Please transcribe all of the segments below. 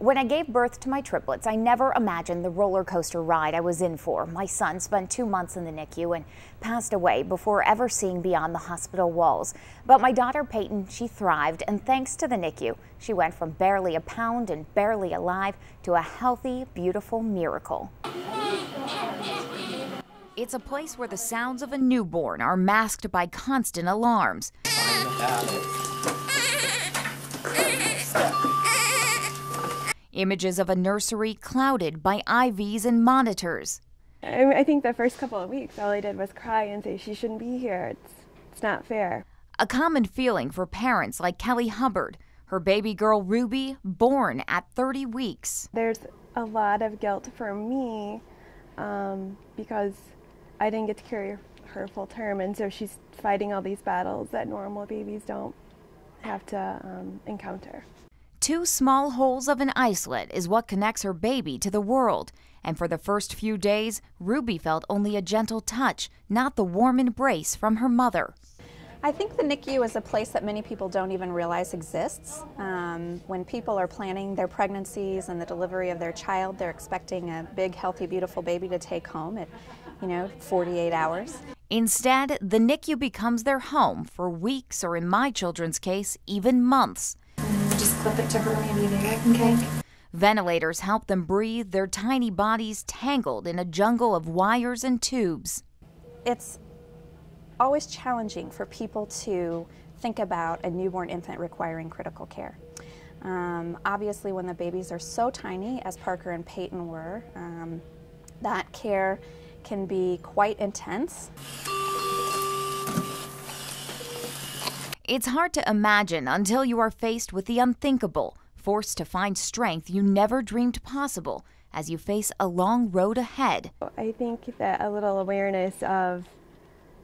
When I gave birth to my triplets, I never imagined the roller coaster ride I was in for. My son spent 2 months in the NICU and passed away before ever seeing beyond the hospital walls. But my daughter Peyton, she thrived, and thanks to the NICU, she went from barely a pound and barely alive to a healthy, beautiful miracle. It's a place where the sounds of a newborn are masked by constant alarms. Images of a nursery clouded by IVs and monitors. I think the first couple of weeks, all I did was cry and say she shouldn't be here. It's not fair. A common feeling for parents like Kelly Hubbard. Her baby girl Ruby, born at 30 weeks. There's a lot of guilt for me because I didn't get to carry her full term, and so she's fighting all these battles that normal babies don't have to encounter. 2 small holes of an icelet is what connects her baby to the world. And for the first few days, Ruby felt only a gentle touch, not the warm embrace from her mother. I think the NICU is a place that many people don't even realize exists. When people are planning their pregnancies and the delivery of their child, they're expecting a big, healthy, beautiful baby to take home at, 48 hours. Instead, the NICU becomes their home for weeks, or in my children's case, even months. Just clip it to her maybe there, okay? Ventilators help them breathe, their tiny bodies tangled in a jungle of wires and tubes. It's always challenging for people to think about a newborn infant requiring critical care. Obviously, when the babies are so tiny, as Parker and Peyton were, that care can be quite intense. It's hard to imagine until you are faced with the unthinkable, forced to find strength you never dreamed possible as you face a long road ahead. I think that a little awareness of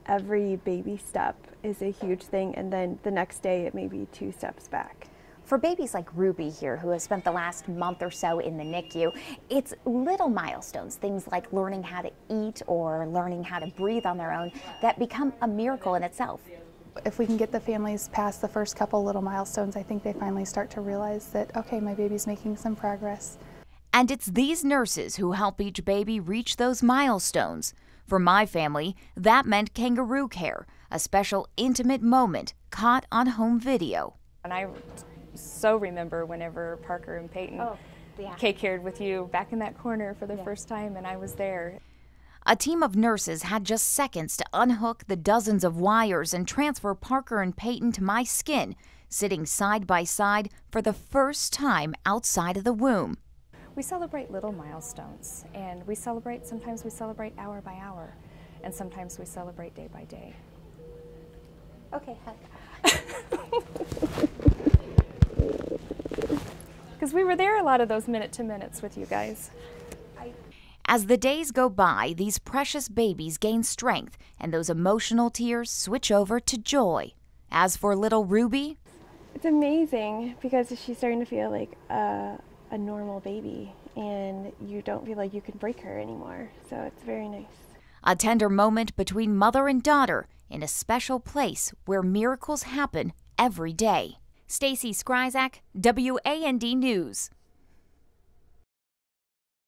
every baby step is a huge thing, and then the next day it may be 2 steps back. For babies like Ruby here, who has spent the last month or so in the NICU, it's little milestones, things like learning how to eat or learning how to breathe on their own, that become a miracle in itself. If we can get the families past the first couple little milestones, I think they finally start to realize that, okay, my baby's making some progress. And it's these nurses who help each baby reach those milestones. For my family, that meant kangaroo care, a special intimate moment caught on home video. And I so remember whenever Parker and Peyton K-cared with you back in that corner for the first time, and I was there. A team of nurses had just seconds to unhook the dozens of wires and transfer Parker and Peyton to my skin, sitting side by side for the first time outside of the womb. We celebrate little milestones, and sometimes we celebrate hour by hour, and sometimes we celebrate day by day. Okay, Because we were there a lot of those minute-to-minutes with you guys. As the days go by, these precious babies gain strength, and those emotional tears switch over to joy. As for little Ruby, it's amazing because she's starting to feel like a normal baby, and you don't feel like you can break her anymore, so it's very nice. A tender moment between mother and daughter in a special place where miracles happen every day. Stacy Skryzak, WAND News.